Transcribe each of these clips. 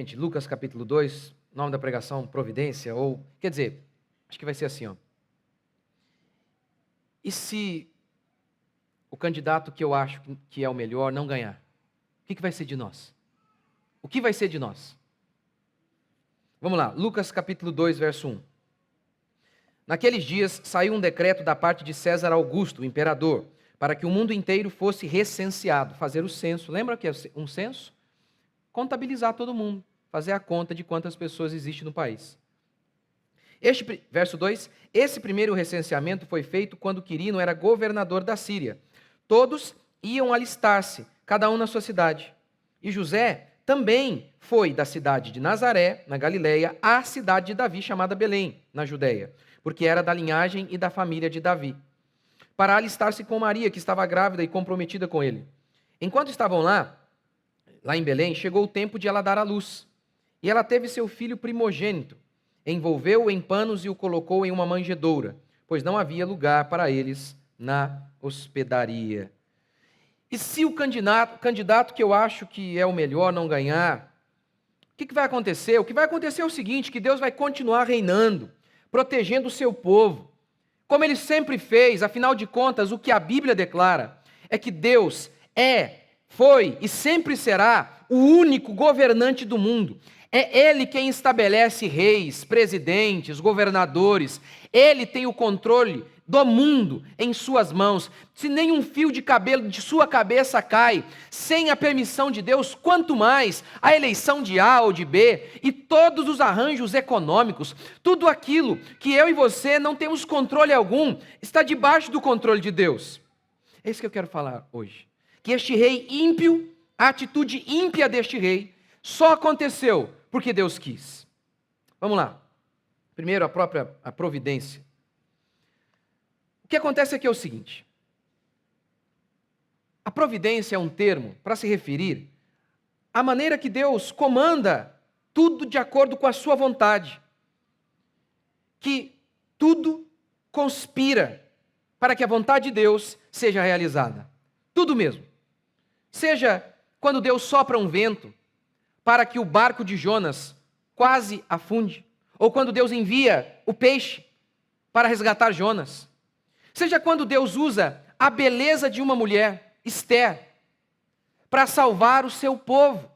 Gente, Lucas capítulo 2, nome da pregação, providência, ou, quer dizer, acho que vai ser assim, ó. E se o candidato que eu acho que é o melhor não ganhar? O que vai ser de nós? O que vai ser de nós? Vamos lá, Lucas capítulo 2, verso 1. Naqueles dias saiu um decreto da parte de César Augusto, o imperador, para que o mundo inteiro fosse recenseado, fazer o censo. Lembra que é um censo? Contabilizar todo mundo, fazer a conta de quantas pessoas existem no país. Verso 2, esse primeiro recenseamento foi feito quando Quirino era governador da Síria. Todos iam alistar-se, cada um na sua cidade. E José também foi da cidade de Nazaré, na Galileia, à cidade de Davi, chamada Belém, na Judeia, porque era da linhagem e da família de Davi, para alistar-se com Maria, que estava grávida e comprometida com ele. Enquanto estavam lá em Belém, chegou o tempo de ela dar à luz. E ela teve seu filho primogênito, envolveu-o em panos e o colocou em uma manjedoura, pois não havia lugar para eles na hospedaria. E se o candidato que eu acho que é o melhor não ganhar, o que vai acontecer? O que vai acontecer é o seguinte, que Deus vai continuar reinando, protegendo o seu povo, como ele sempre fez. Afinal de contas, o que a Bíblia declara é que Deus foi e sempre será o único governante do mundo. É Ele quem estabelece reis, presidentes, governadores. Ele tem o controle do mundo em suas mãos. Se nenhum fio de cabelo de sua cabeça cai sem a permissão de Deus, quanto mais a eleição de A ou de B e todos os arranjos econômicos, tudo aquilo que eu e você não temos controle algum, está debaixo do controle de Deus. É isso que eu quero falar hoje. Que este rei ímpio, a atitude ímpia deste rei, só aconteceu porque Deus quis. Vamos lá. Primeiro, a providência. O que acontece aqui é o seguinte. A providência é um termo para se referir à maneira que Deus comanda tudo de acordo com a sua vontade. Que tudo conspira para que a vontade de Deus seja realizada. Tudo mesmo. Seja quando Deus sopra um vento para que o barco de Jonas quase afunde, ou quando Deus envia o peixe para resgatar Jonas. Seja quando Deus usa a beleza de uma mulher, Esther, para salvar o seu povo,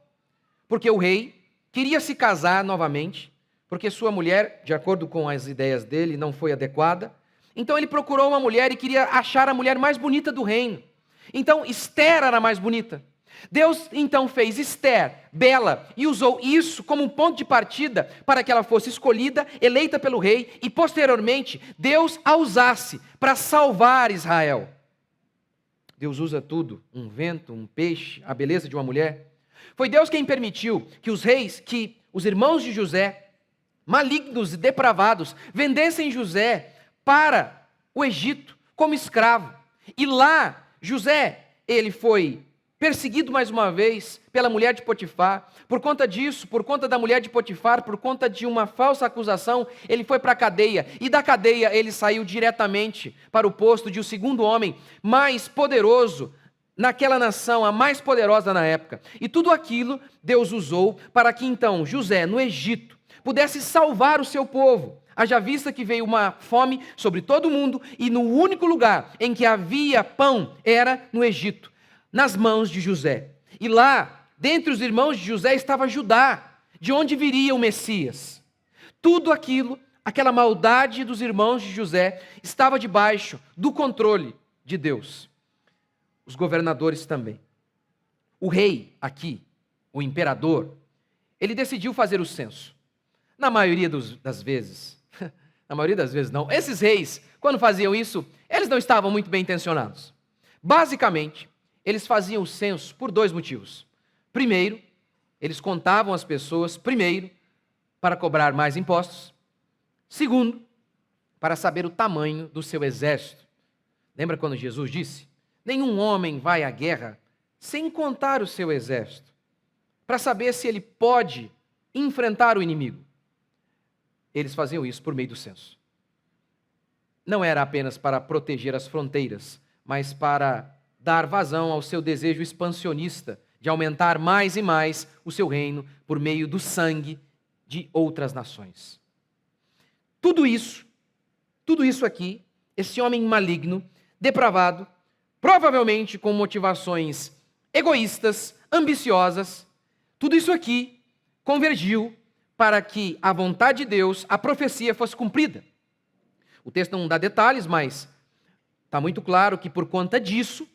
porque o rei queria se casar novamente, porque sua mulher, de acordo com as ideias dele, não foi adequada. Então ele procurou uma mulher e queria achar a mulher mais bonita do reino. Então Esther era a mais bonita. Deus então fez Esther bela e usou isso como um ponto de partida para que ela fosse escolhida, eleita pelo rei e posteriormente Deus a usasse para salvar Israel. Deus usa tudo, um vento, um peixe, a beleza de uma mulher. Foi Deus quem permitiu que os irmãos de José, malignos e depravados, vendessem José para o Egito como escravo. E lá José, ele foi perseguido mais uma vez pela mulher de Potifar. Por conta disso, por conta da mulher de Potifar, por conta de uma falsa acusação, ele foi para a cadeia. E da cadeia ele saiu diretamente para o posto de o segundo homem mais poderoso naquela nação, a mais poderosa na época. E tudo aquilo Deus usou para que então José, no Egito, pudesse salvar o seu povo. Haja vista que veio uma fome sobre todo o mundo e no único lugar em que havia pão era no Egito, nas mãos de José. E lá, dentre os irmãos de José, estava Judá, de onde viria o Messias. Tudo aquilo, aquela maldade dos irmãos de José, estava debaixo do controle de Deus. Os governadores também. O rei aqui, o imperador, ele decidiu fazer o censo. Na maioria das vezes, na maioria das vezes não, esses reis, quando faziam isso, eles não estavam muito bem intencionados. Basicamente, eles faziam o censo por dois motivos. Primeiro, eles contavam as pessoas, primeiro, para cobrar mais impostos. Segundo, para saber o tamanho do seu exército. Lembra quando Jesus disse? Nenhum homem vai à guerra sem contar o seu exército, para saber se ele pode enfrentar o inimigo. Eles faziam isso por meio do censo. Não era apenas para proteger as fronteiras, mas para dar vazão ao seu desejo expansionista de aumentar mais e mais o seu reino por meio do sangue de outras nações. Tudo isso aqui, esse homem maligno, depravado, provavelmente com motivações egoístas, ambiciosas, tudo isso aqui convergiu para que a vontade de Deus, a profecia fosse cumprida. O texto não dá detalhes, mas está muito claro que por conta disso,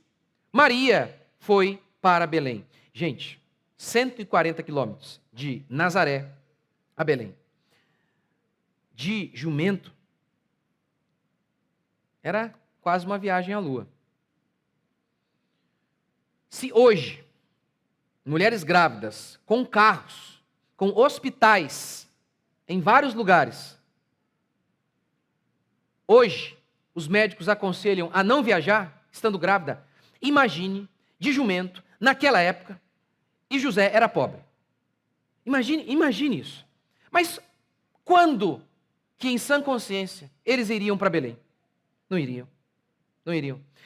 Maria foi para Belém. Gente, 140 quilômetros de Nazaré a Belém. De jumento, era quase uma viagem à lua. Se hoje, mulheres grávidas, com carros, com hospitais, em vários lugares, hoje, os médicos aconselham a não viajar, estando grávida, imagine, de jumento, naquela época, e José era pobre. Imagine isso. Mas quando que, em sã consciência, eles iriam para Belém? Não iriam.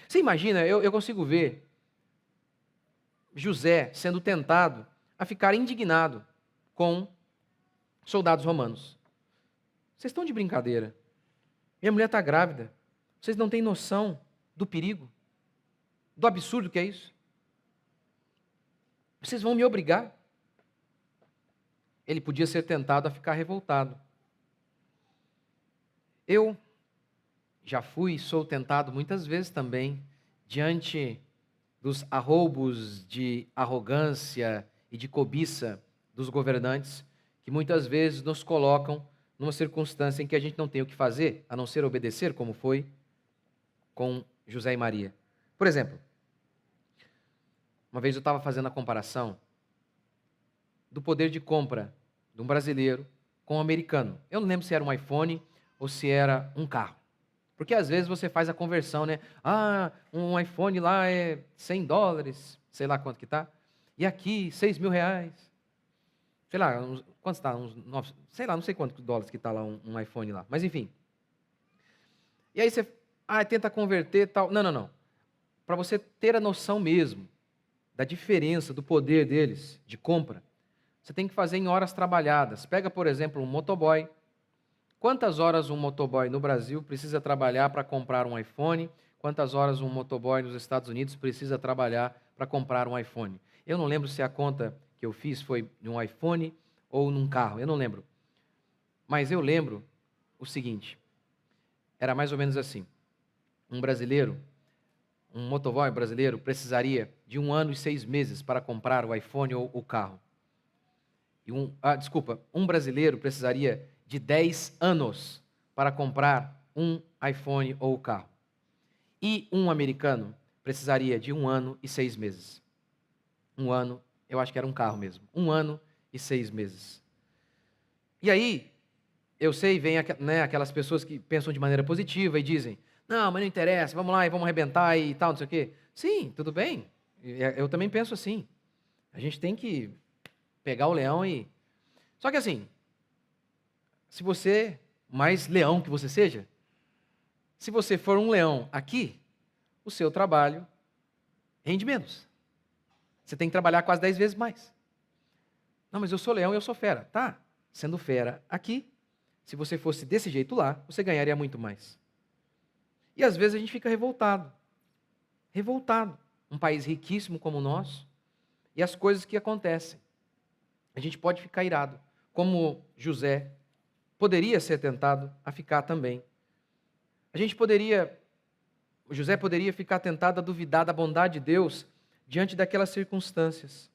Você imagina, eu consigo ver José sendo tentado a ficar indignado com soldados romanos. Vocês estão de brincadeira. Minha mulher está grávida. Vocês não têm noção do perigo, do absurdo que é isso? Vocês vão me obrigar? Ele podia ser tentado a ficar revoltado. Eu já fui e sou tentado muitas vezes também, diante dos arroubos de arrogância e de cobiça dos governantes, que muitas vezes nos colocam numa circunstância em que a gente não tem o que fazer, a não ser obedecer, como foi com José e Maria. Por exemplo, uma vez eu estava fazendo a comparação do poder de compra de um brasileiro com um americano. Eu não lembro se era um iPhone ou se era um carro. Porque às vezes você faz a conversão, né? Ah, um iPhone lá é $100, sei lá quanto que está. E aqui, R$6.000. Sei lá, quanto está? Sei lá, não sei quantos dólares que está lá um iPhone lá. Mas enfim. E aí você tenta converter e tal. Não. Para você ter a noção mesmo da diferença, do poder deles de compra, você tem que fazer em horas trabalhadas. Pega, por exemplo, um motoboy. Quantas horas um motoboy no Brasil precisa trabalhar para comprar um iPhone? Quantas horas um motoboy nos Estados Unidos precisa trabalhar para comprar um iPhone? Eu não lembro se a conta que eu fiz foi num iPhone ou num carro, eu não lembro. Mas eu lembro o seguinte, era mais ou menos assim. Um motoboy brasileiro precisaria de 1 ano e 6 meses para comprar o iPhone ou o carro. Um brasileiro precisaria de 10 anos para comprar um iPhone ou o carro. E um americano precisaria de 1 ano e 6 meses. 1 ano, eu acho que era um carro mesmo. 1 ano e 6 meses. E aí, eu sei, vem aquelas pessoas que pensam de maneira positiva e dizem, não, mas não interessa, vamos lá e vamos arrebentar e tal, não sei o quê. Sim, tudo bem. Eu também penso assim. A gente tem que pegar o leão e... Só que assim, se você, mais leão que você seja, se você for um leão aqui, o seu trabalho rende menos. Você tem que trabalhar quase 10 vezes mais. Não, mas eu sou leão e eu sou fera. Tá, sendo fera aqui, se você fosse desse jeito lá, você ganharia muito mais. E às vezes a gente fica revoltado. Revoltado. Um país riquíssimo como o nosso, e as coisas que acontecem. A gente pode ficar irado, como José poderia ser tentado a ficar também. José poderia ficar tentado a duvidar da bondade de Deus diante daquelas circunstâncias.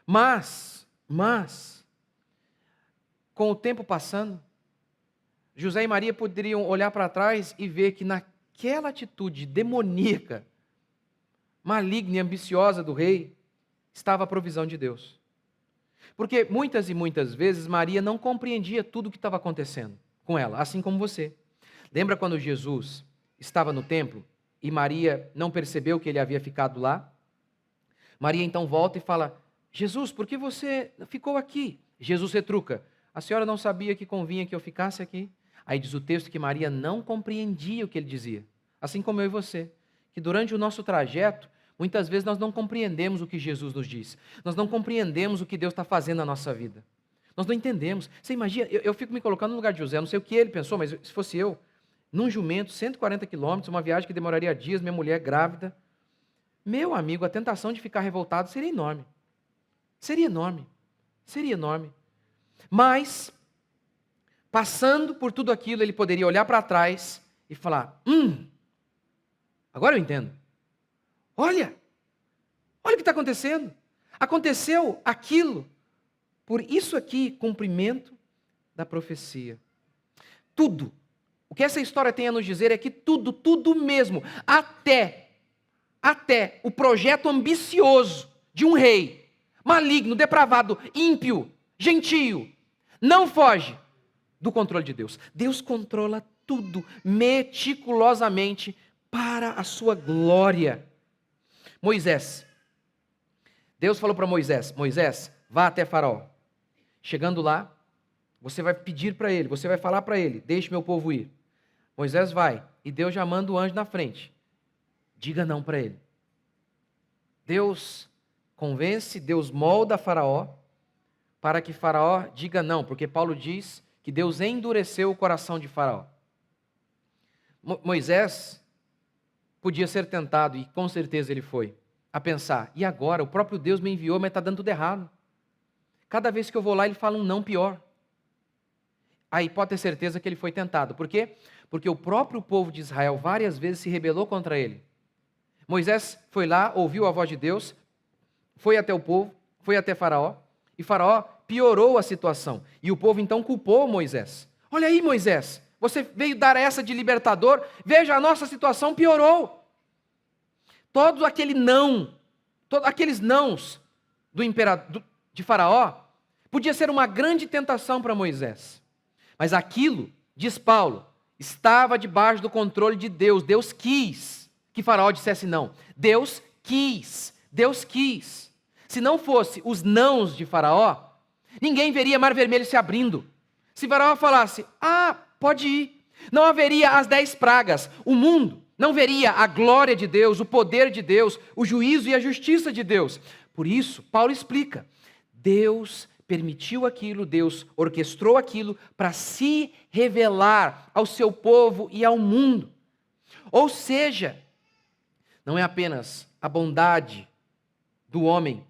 Mas, com o tempo passando, José e Maria poderiam olhar para trás e ver que naquela atitude demoníaca, maligna e ambiciosa do rei, estava a provisão de Deus. Porque muitas e muitas vezes Maria não compreendia tudo o que estava acontecendo com ela, assim como você. Lembra quando Jesus estava no templo e Maria não percebeu que ele havia ficado lá? Maria então volta e fala, Jesus, por que você ficou aqui? Jesus retruca, a senhora não sabia que convinha que eu ficasse aqui? Aí diz o texto que Maria não compreendia o que ele dizia, assim como eu e você, que durante o nosso trajeto, Muitas vezes nós não compreendemos o que Jesus nos diz. Nós não compreendemos o que Deus está fazendo na nossa vida. Nós não entendemos. Você imagina, eu fico me colocando no lugar de José, não sei o que ele pensou, mas se fosse eu, num jumento, 140 quilômetros, uma viagem que demoraria dias, minha mulher grávida, meu amigo, a tentação de ficar revoltado seria enorme. Seria enorme. Seria enorme. Mas, passando por tudo aquilo, ele poderia olhar para trás e falar, agora eu entendo. Olha o que está acontecendo. Aconteceu aquilo, por isso aqui, cumprimento da profecia. Tudo. O que essa história tem a nos dizer é que tudo mesmo, até o projeto ambicioso de um rei, maligno, depravado, ímpio, gentio, não foge do controle de Deus. Deus controla tudo meticulosamente para a sua glória. Moisés. Deus falou para Moisés, Moisés, vá até Faraó. Chegando lá, você vai pedir para ele, você vai falar para ele, deixe meu povo ir. Moisés vai, e Deus já manda o anjo na frente. Diga não para ele. Deus convence, Deus molda Faraó, para que Faraó diga não, porque Paulo diz que Deus endureceu o coração de Faraó. Moisés podia ser tentado, e com certeza ele foi, a pensar, e agora? O próprio Deus me enviou, mas está dando tudo errado. Cada vez que eu vou lá, ele fala um não pior. Aí pode ter certeza que ele foi tentado. Por quê? Porque o próprio povo de Israel várias vezes se rebelou contra ele. Moisés foi lá, ouviu a voz de Deus, foi até o povo, foi até Faraó, e Faraó piorou a situação. E o povo então culpou Moisés. Olha aí, Moisés, você veio dar essa de libertador, veja, a nossa situação piorou. Todo aquele não, todos aqueles nãos do imperador, de Faraó, podia ser uma grande tentação para Moisés. Mas aquilo, diz Paulo, estava debaixo do controle de Deus. Deus quis que Faraó dissesse não. Deus quis. Se não fosse os nãos de Faraó, ninguém veria Mar Vermelho se abrindo. Se Faraó falasse, pode ir, não haveria as 10 pragas. O mundo não veria a glória de Deus, o poder de Deus, o juízo e a justiça de Deus. Por isso, Paulo explica, Deus permitiu aquilo, Deus orquestrou aquilo para se revelar ao seu povo e ao mundo. Ou seja, não é apenas a bondade do homem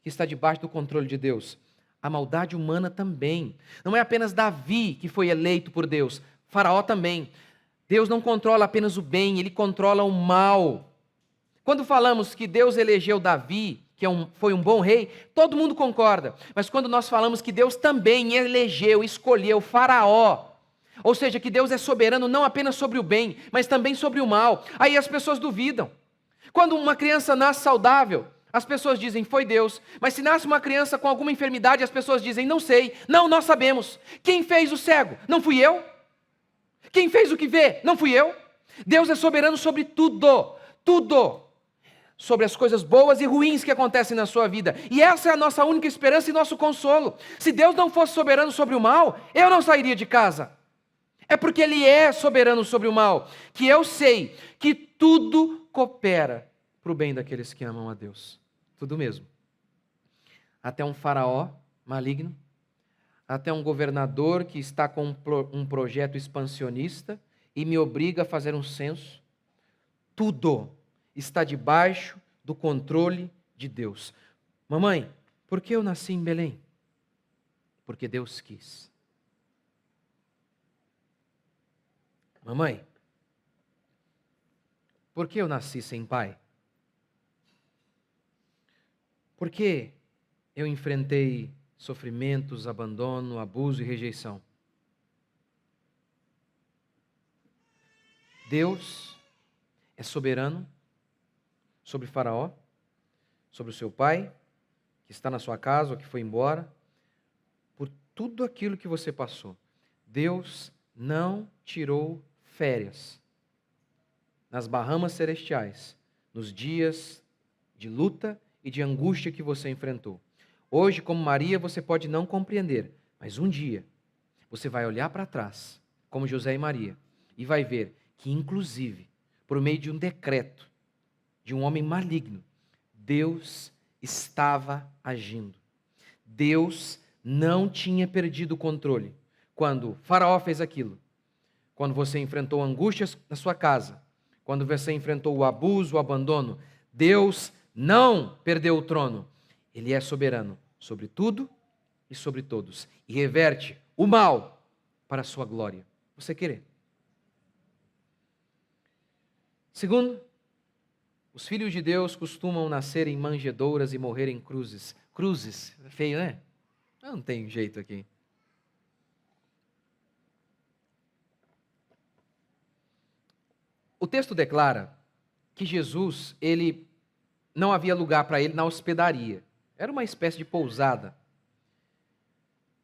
que está debaixo do controle de Deus, a maldade humana também. Não é apenas Davi que foi eleito por Deus, Faraó também. Deus não controla apenas o bem, ele controla o mal. Quando falamos que Deus elegeu Davi, que foi um bom rei, todo mundo concorda. Mas quando nós falamos que Deus também elegeu, escolheu Faraó, ou seja, que Deus é soberano não apenas sobre o bem, mas também sobre o mal, aí as pessoas duvidam. Quando uma criança nasce saudável, as pessoas dizem, foi Deus. Mas se nasce uma criança com alguma enfermidade, as pessoas dizem, não sei. Não, nós sabemos. Quem fez o cego? Não fui eu. Quem fez o que vê? Não fui eu. Deus é soberano sobre tudo. Tudo. Sobre as coisas boas e ruins que acontecem na sua vida. E essa é a nossa única esperança e nosso consolo. Se Deus não fosse soberano sobre o mal, eu não sairia de casa. É porque Ele é soberano sobre o mal, que eu sei que tudo coopera para o bem daqueles que amam a Deus. Tudo mesmo. Até um faraó maligno, até um governador que está com um projeto expansionista e me obriga a fazer um censo. Tudo está debaixo do controle de Deus. Mamãe, por que eu nasci em Belém? Porque Deus quis. Mamãe, por que eu nasci sem pai? Por que eu enfrentei sofrimentos, abandono, abuso e rejeição? Deus é soberano sobre Faraó, sobre o seu pai, que está na sua casa ou que foi embora, por tudo aquilo que você passou. Deus não tirou férias nas Bahamas celestiais, nos dias de luta e de angústia que você enfrentou. Hoje, como Maria, você pode não compreender, mas um dia você vai olhar para trás, como José e Maria, e vai ver que, inclusive, por meio de um decreto de um homem maligno, Deus estava agindo. Deus não tinha perdido o controle. Quando Faraó fez aquilo, quando você enfrentou angústias na sua casa, quando você enfrentou o abuso, o abandono, Deus não perdeu o trono. Ele é soberano sobre tudo e sobre todos. E reverte o mal para a sua glória. Você querer? Segundo, os filhos de Deus costumam nascer em manjedouras e morrer em cruzes. Cruzes, feio, né? Não tem jeito aqui. O texto declara que Jesus, não havia lugar para ele na hospedaria. Era uma espécie de pousada.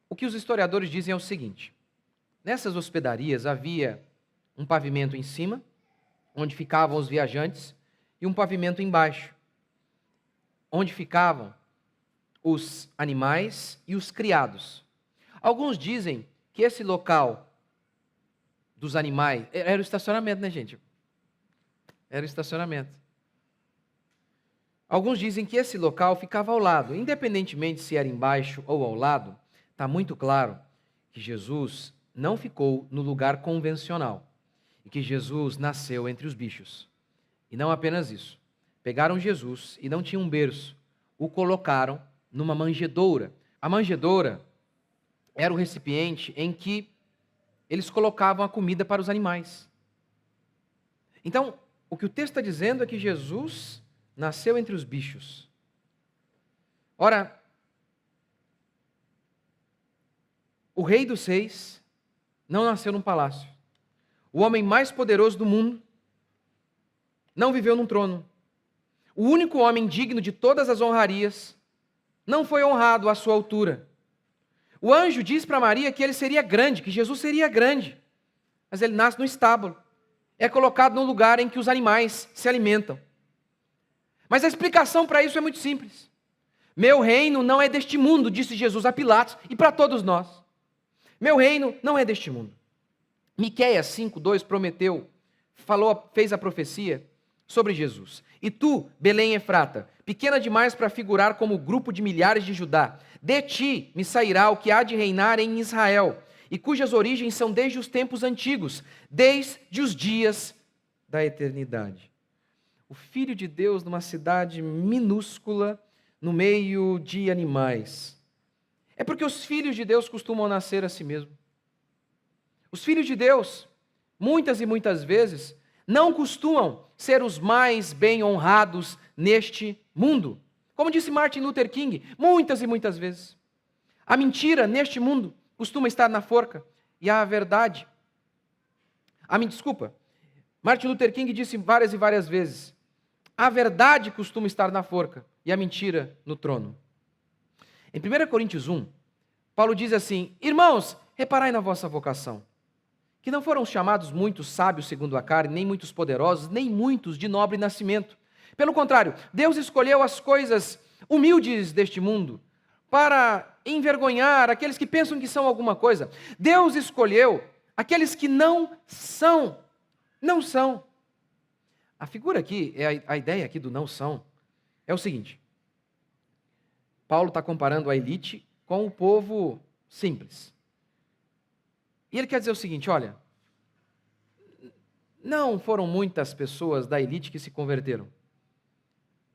O que os historiadores dizem é o seguinte: nessas hospedarias havia um pavimento em cima, onde ficavam os viajantes, e um pavimento embaixo, onde ficavam os animais e os criados. Alguns dizem que esse local dos animais era o estacionamento, né, gente? Era o estacionamento. Alguns dizem que esse local ficava ao lado. Independentemente se era embaixo ou ao lado, está muito claro que Jesus não ficou no lugar convencional e que Jesus nasceu entre os bichos. E não apenas isso. Pegaram Jesus e não tinham um berço. O colocaram numa manjedoura. A manjedoura era o recipiente em que eles colocavam a comida para os animais. Então, o que o texto está dizendo é que Jesus nasceu entre os bichos. Ora, o Rei dos Reis não nasceu num palácio. O homem mais poderoso do mundo não viveu num trono. O único homem digno de todas as honrarias não foi honrado à sua altura. O anjo diz para Maria que ele seria grande, que Jesus seria grande, mas ele nasce no estábulo. É colocado no lugar em que os animais se alimentam. Mas a explicação para isso é muito simples. Meu reino não é deste mundo, disse Jesus a Pilatos e para todos nós. Meu reino não é deste mundo. Miqueias 5:2 prometeu, fez a profecia sobre Jesus. E tu, Belém Efrata, pequena demais para figurar como grupo de milhares de Judá, de ti me sairá o que há de reinar em Israel, e cujas origens são desde os tempos antigos, desde os dias da eternidade. O Filho de Deus numa cidade minúscula, no meio de animais. É porque os filhos de Deus costumam nascer a si mesmo. Os filhos de Deus, muitas e muitas vezes, não costumam ser os mais bem honrados neste mundo. Como disse Martin Luther King, muitas e muitas vezes. A mentira neste mundo costuma estar na forca e a verdade... Martin Luther King disse várias e várias vezes, a verdade costuma estar na forca e a mentira no trono. Em 1 Coríntios 1, Paulo diz assim, irmãos, reparai na vossa vocação, que não foram chamados muitos sábios segundo a carne, nem muitos poderosos, nem muitos de nobre nascimento. Pelo contrário, Deus escolheu as coisas humildes deste mundo para envergonhar aqueles que pensam que são alguma coisa. Deus escolheu aqueles que não são. Não são. A figura aqui, a ideia aqui do não são, é o seguinte. Paulo está comparando a elite com o povo simples. E ele quer dizer o seguinte, olha, não foram muitas pessoas da elite que se converteram,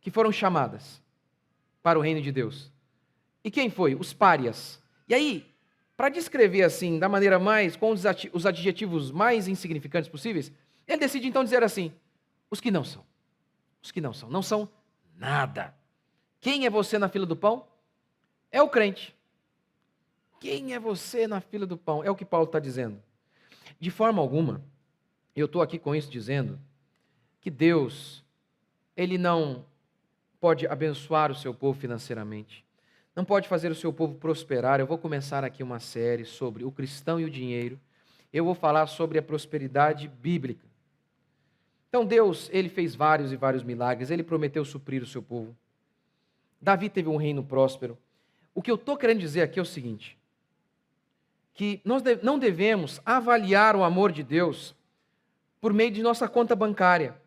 que foram chamadas para o reino de Deus. E quem foi? Os párias. E aí, para descrever assim, da maneira mais, com os adjetivos mais insignificantes possíveis, ele decide então dizer assim, os que não são. Os que não são. Não são nada. Quem é você na fila do pão? É o crente. Quem é você na fila do pão? É o que Paulo está dizendo. De forma alguma, eu estou aqui com isso dizendo que Deus, Ele não pode abençoar o seu povo financeiramente. Não pode fazer o seu povo prosperar. Eu vou começar aqui uma série sobre o cristão e o dinheiro. Eu vou falar sobre a prosperidade bíblica. Então Deus, Ele fez vários e vários milagres. Ele prometeu suprir o seu povo. Davi teve um reino próspero. O que eu estou querendo dizer aqui é o seguinte, que nós não devemos avaliar o amor de Deus por meio de nossa conta bancária,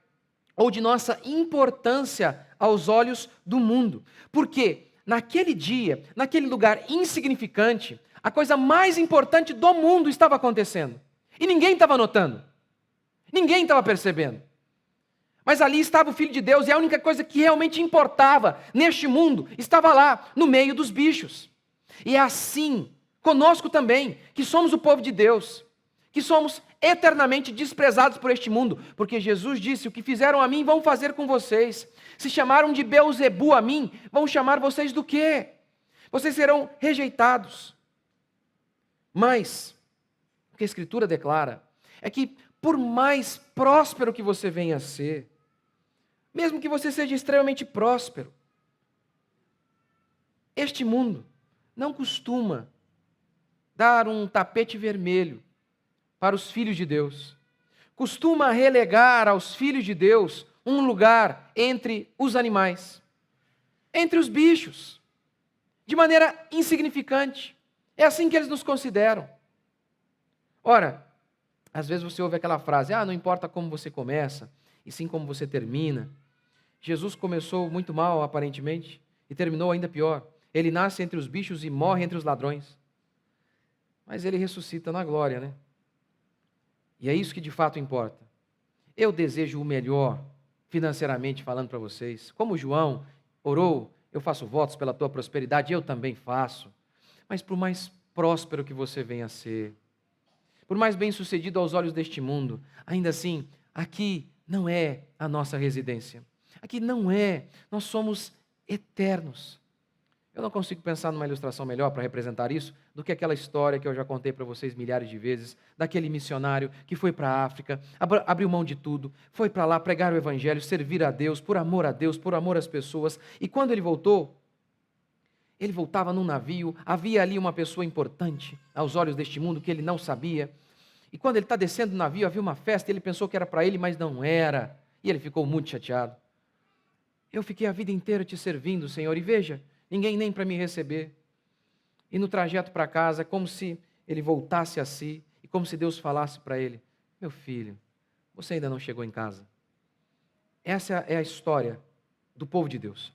ou de nossa importância aos olhos do mundo. Porque naquele dia, naquele lugar insignificante, a coisa mais importante do mundo estava acontecendo. E ninguém estava notando. Ninguém estava percebendo. Mas ali estava o Filho de Deus, e a única coisa que realmente importava neste mundo estava lá, no meio dos bichos. E é assim, conosco também, que somos o povo de Deus, que somos eternamente desprezados por este mundo, porque Jesus disse: o que fizeram a mim vão fazer com vocês. Se chamaram de Beelzebu a mim, vão chamar vocês do quê? Vocês serão rejeitados. Mas, o que a Escritura declara é que, por mais próspero que você venha a ser, mesmo que você seja extremamente próspero, este mundo não costuma dar um tapete vermelho para os filhos de Deus. Costuma relegar aos filhos de Deus um lugar entre os animais, entre os bichos, de maneira insignificante. É assim que eles nos consideram. Ora, às vezes você ouve aquela frase: não importa como você começa, e sim como você termina. Jesus começou muito mal, aparentemente, e terminou ainda pior. Ele nasce entre os bichos e morre entre os ladrões. Mas ele ressuscita na glória, né? E é isso que de fato importa. Eu desejo o melhor, financeiramente falando para vocês. Como João orou: eu faço votos pela tua prosperidade, eu também faço. Mas por mais próspero que você venha a ser, por mais bem-sucedido aos olhos deste mundo, ainda assim, aqui não é a nossa residência. Aqui não é, nós somos eternos. Eu não consigo pensar numa ilustração melhor para representar isso do que aquela história que eu já contei para vocês milhares de vezes, daquele missionário que foi para a África, abriu mão de tudo, foi para lá pregar o evangelho, servir a Deus, por amor às pessoas, e quando ele voltou, ele voltava num navio, havia ali uma pessoa importante aos olhos deste mundo que ele não sabia, e quando ele está descendo do navio, havia uma festa, ele pensou que era para ele, mas não era, e ele ficou muito chateado. Eu fiquei a vida inteira te servindo, Senhor, e veja, ninguém nem para me receber. E no trajeto para casa, é como se ele voltasse a si, e como se Deus falasse para ele: meu filho, você ainda não chegou em casa. Essa é a história do povo de Deus.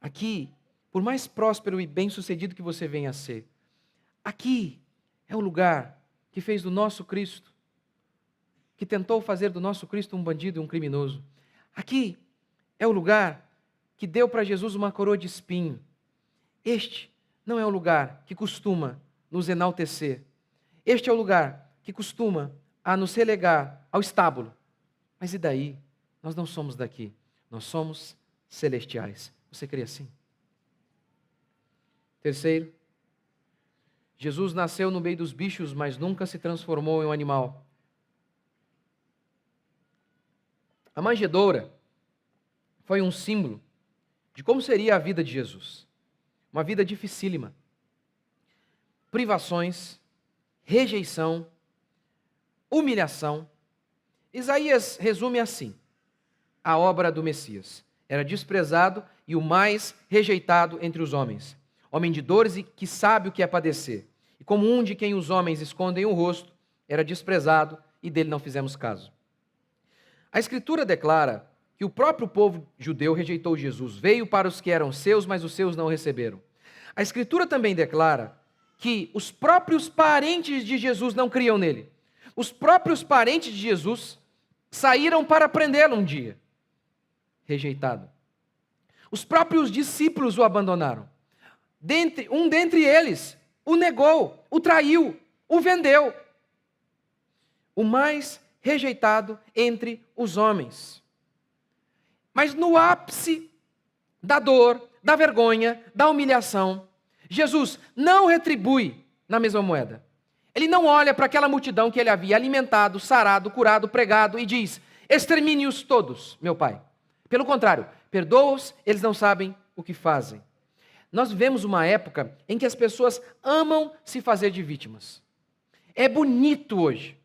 Aqui, por mais próspero e bem-sucedido que você venha a ser, aqui é o lugar que fez do nosso Cristo, que tentou fazer do nosso Cristo um bandido e um criminoso. Aqui é o lugar que deu para Jesus uma coroa de espinho. Este não é o lugar que costuma nos enaltecer. Este é o lugar que costuma a nos relegar ao estábulo. Mas e daí? Nós não somos daqui. Nós somos celestiais. Você crê assim? Terceiro, Jesus nasceu no meio dos bichos, mas nunca se transformou em um animal. A manjedoura foi um símbolo de como seria a vida de Jesus. Uma vida dificílima. Privações, rejeição, humilhação. Isaías resume assim a obra do Messias: era desprezado e o mais rejeitado entre os homens, homem de dores e que sabe o que é padecer. E como um de quem os homens escondem o rosto, era desprezado e dele não fizemos caso. A Escritura declara que o próprio povo judeu rejeitou Jesus, veio para os que eram seus, mas os seus não receberam. A Escritura também declara que os próprios parentes de Jesus não criam nele. Os próprios parentes de Jesus saíram para prendê-lo um dia, rejeitado. Os próprios discípulos o abandonaram. Um dentre eles o negou, o traiu, o vendeu. O mais rejeitado entre os homens. Mas no ápice da dor, da vergonha, da humilhação, Jesus não retribui na mesma moeda. Ele não olha para aquela multidão que ele havia alimentado, sarado, curado, pregado e diz: extermine-os todos, meu Pai. Pelo contrário, perdoa-os, eles não sabem o que fazem. Nós vivemos uma época em que as pessoas amam se fazer de vítimas. É bonito hoje.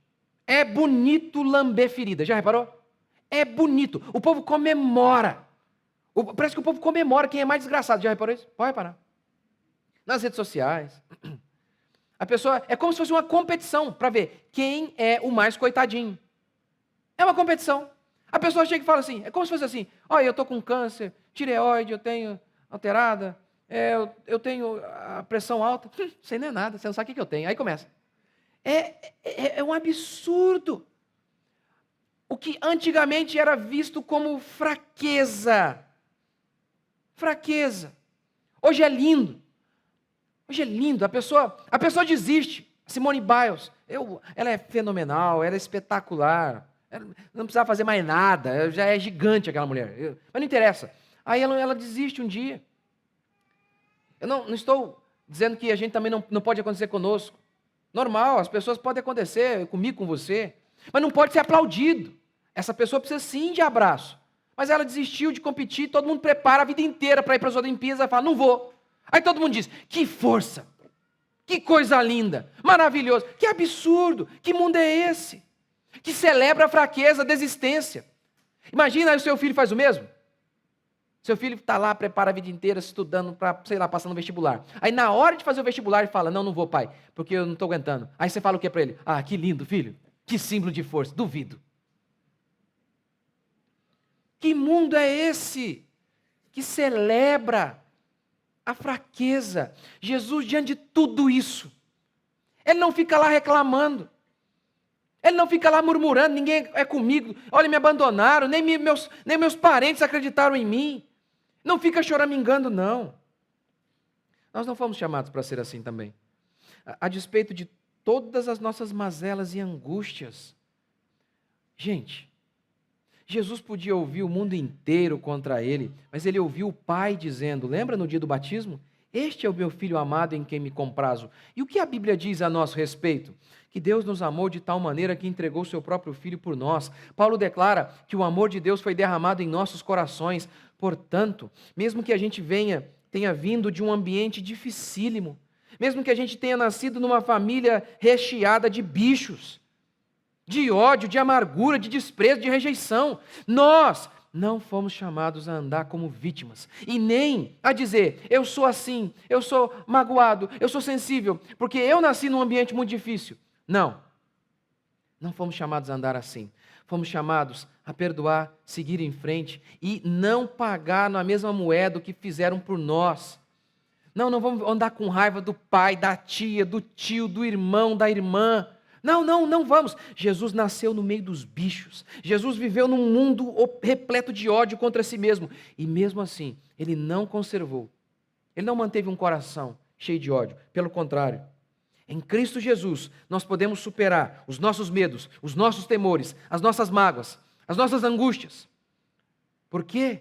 É bonito lamber ferida. Já reparou? É bonito. O povo comemora. Parece que o povo comemora quem é mais desgraçado. Já reparou isso? Pode reparar. Nas redes sociais. A pessoa, é como se fosse uma competição para ver quem é o mais coitadinho. É uma competição. A pessoa chega e fala assim, é como se fosse assim, olha, eu estou com câncer, tireoide, eu tenho alterada, eu tenho a pressão alta. Isso aí não é nada, você não sabe o que eu tenho. Aí começa. É um absurdo. O que antigamente era visto como fraqueza. Fraqueza. Hoje é lindo. Hoje é lindo. A pessoa desiste. Simone Biles, ela é fenomenal, ela é espetacular. Ela não precisava fazer mais nada, já é gigante aquela mulher. Mas não interessa. Aí ela desiste um dia. Eu não estou dizendo que a gente também não pode acontecer conosco. Normal, as pessoas podem acontecer comigo, com você. Mas não pode ser aplaudido. Essa pessoa precisa sim de abraço. Mas ela desistiu de competir, todo mundo prepara a vida inteira para ir para as Olimpíadas e fala, não vou. Aí todo mundo diz, que força, que coisa linda, maravilhoso, que absurdo, que mundo é esse? Que celebra a fraqueza, a desistência. Imagina aí o seu filho faz o mesmo. Seu filho está lá, prepara a vida inteira, estudando para, sei lá, passar no vestibular. Aí na hora de fazer o vestibular, ele fala, não vou, pai, porque eu não estou aguentando. Aí você fala o que para ele? Ah, que lindo, filho, que símbolo de força, duvido. Que mundo é esse que celebra a fraqueza? Jesus, diante de tudo isso, ele não fica lá reclamando, ele não fica lá murmurando, ninguém é comigo, olha, me abandonaram, nem meus parentes acreditaram em mim. Não fica choramingando, não. Nós não fomos chamados para ser assim também. A despeito de todas as nossas mazelas e angústias. Gente, Jesus podia ouvir o mundo inteiro contra ele, mas ele ouviu o Pai dizendo, lembra no dia do batismo? Este é o meu Filho amado em quem me comprazo. E o que a Bíblia diz a nosso respeito? Que Deus nos amou de tal maneira que entregou o seu próprio Filho por nós. Paulo declara que o amor de Deus foi derramado em nossos corações. Portanto, mesmo que a gente tenha vindo de um ambiente dificílimo, mesmo que a gente tenha nascido numa família recheada de bichos, de ódio, de amargura, de desprezo, de rejeição, nós não fomos chamados a andar como vítimas, e nem a dizer, eu sou assim, eu sou magoado, eu sou sensível, porque eu nasci num ambiente muito difícil. Não fomos chamados a andar assim. Fomos chamados a perdoar, seguir em frente e não pagar na mesma moeda o que fizeram por nós. Não vamos andar com raiva do pai, da tia, do tio, do irmão, da irmã. Não vamos. Jesus nasceu no meio dos bichos. Jesus viveu num mundo repleto de ódio contra si mesmo. E mesmo assim, ele não conservou. Ele não manteve um coração cheio de ódio. Pelo contrário, em Cristo Jesus, nós podemos superar os nossos medos, os nossos temores, as nossas mágoas, as nossas angústias. Por quê?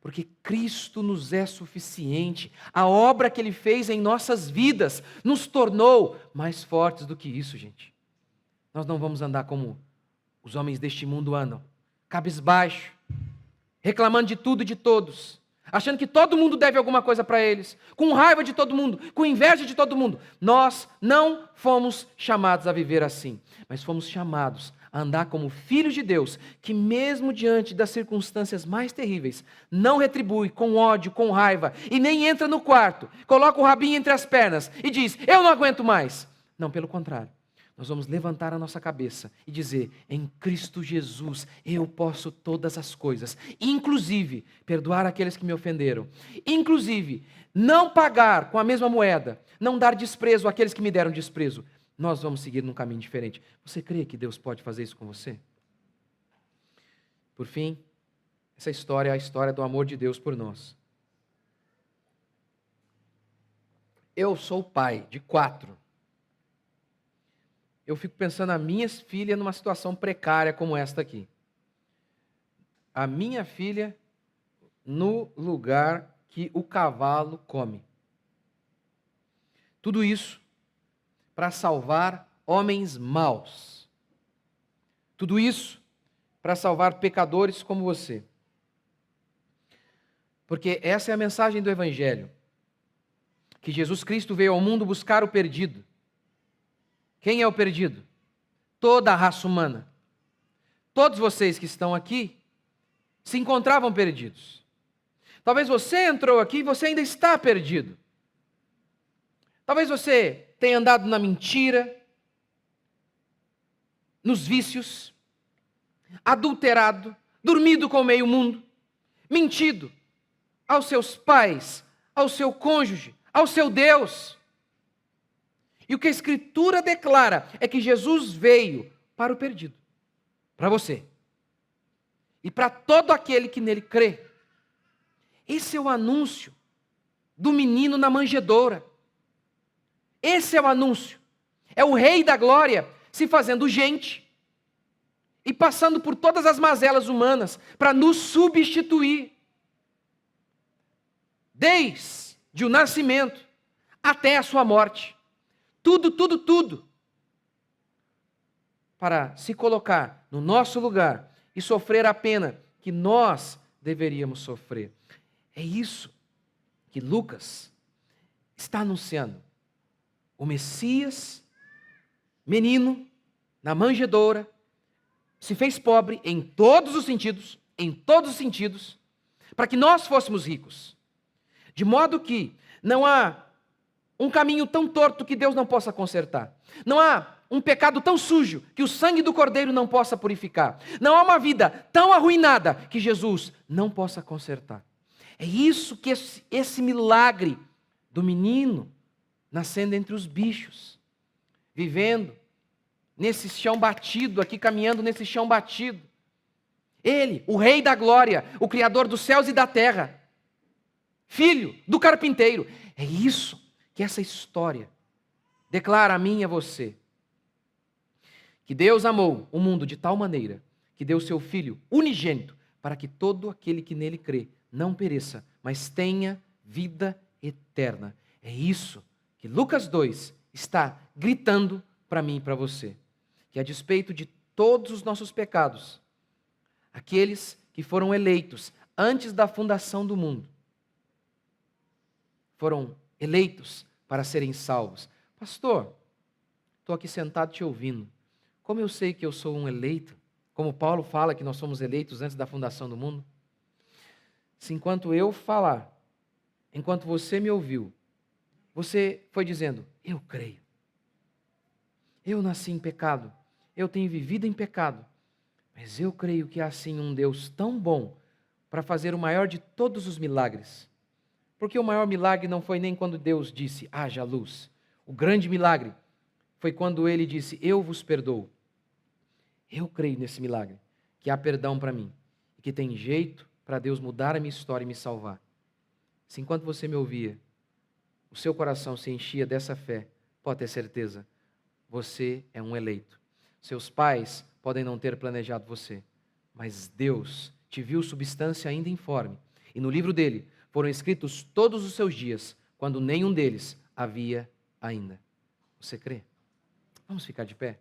Porque Cristo nos é suficiente. A obra que Ele fez em nossas vidas nos tornou mais fortes do que isso, gente. Nós não vamos andar como os homens deste mundo andam, cabisbaixo, reclamando de tudo e de todos, achando que todo mundo deve alguma coisa para eles, com raiva de todo mundo, com inveja de todo mundo. Nós não fomos chamados a viver assim, mas fomos chamados a andar como filhos de Deus, que mesmo diante das circunstâncias mais terríveis, não retribui com ódio, com raiva, e nem entra no quarto, coloca o rabinho entre as pernas e diz, eu não aguento mais. Não, pelo contrário. Nós vamos levantar a nossa cabeça e dizer, em Cristo Jesus eu posso todas as coisas, inclusive perdoar aqueles que me ofenderam, inclusive não pagar com a mesma moeda, não dar desprezo àqueles que me deram desprezo. Nós vamos seguir num caminho diferente. Você crê que Deus pode fazer isso com você? Por fim, essa história é a história do amor de Deus por nós. Eu sou pai de 4. Eu fico pensando a minha filha numa situação precária como esta aqui. A minha filha no lugar que o cavalo come. Tudo isso para salvar homens maus. Tudo isso para salvar pecadores como você. Porque essa é a mensagem do Evangelho. Que Jesus Cristo veio ao mundo buscar o perdido. Quem é o perdido? Toda a raça humana. Todos vocês que estão aqui se encontravam perdidos. Talvez você entrou aqui e você ainda está perdido. Talvez você tenha andado na mentira, nos vícios, adulterado, dormido com o meio mundo, mentido aos seus pais, ao seu cônjuge, ao seu Deus. E o que a Escritura declara é que Jesus veio para o perdido, para você e para todo aquele que nele crê. Esse é o anúncio do menino na manjedoura. Esse é o anúncio. É o Rei da Glória se fazendo gente e passando por todas as mazelas humanas para nos substituir. Desde o nascimento até a sua morte. Tudo. Para se colocar no nosso lugar e sofrer a pena que nós deveríamos sofrer. É isso que Lucas está anunciando. O Messias, menino, na manjedoura, se fez pobre em todos os sentidos, para que nós fôssemos ricos. De modo que não há um caminho tão torto que Deus não possa consertar. Não há um pecado tão sujo que o sangue do Cordeiro não possa purificar. Não há uma vida tão arruinada que Jesus não possa consertar. É isso que esse milagre do menino nascendo entre os bichos, vivendo nesse chão batido, aqui caminhando nesse chão batido. Ele, o Rei da Glória, o Criador dos céus e da terra, filho do carpinteiro. É isso que essa história declara a mim e a você. Que Deus amou o mundo de tal maneira que deu seu Filho unigênito para que todo aquele que nele crê não pereça, mas tenha vida eterna. É isso que Lucas 2 está gritando para mim e para você. Que a despeito de todos os nossos pecados, aqueles que foram eleitos antes da fundação do mundo, foram eleitos para serem salvos. Pastor, estou aqui sentado te ouvindo. Como eu sei que eu sou um eleito? Como Paulo fala que nós somos eleitos antes da fundação do mundo? Se enquanto eu falar, enquanto você me ouviu, você foi dizendo, eu creio. Eu nasci em pecado, eu tenho vivido em pecado, mas eu creio que há sim um Deus tão bom para fazer o maior de todos os milagres. Porque o maior milagre não foi nem quando Deus disse, haja luz. O grande milagre foi quando ele disse, eu vos perdoo. Eu creio nesse milagre, que há perdão para mim, e que tem jeito para Deus mudar a minha história e me salvar. Se enquanto você me ouvia, o seu coração se enchia dessa fé, pode ter certeza, você é um eleito. Seus pais podem não ter planejado você, mas Deus te viu substância ainda informe, e no livro dele foram escritos todos os seus dias, quando nenhum deles havia ainda. Você crê? Vamos ficar de pé?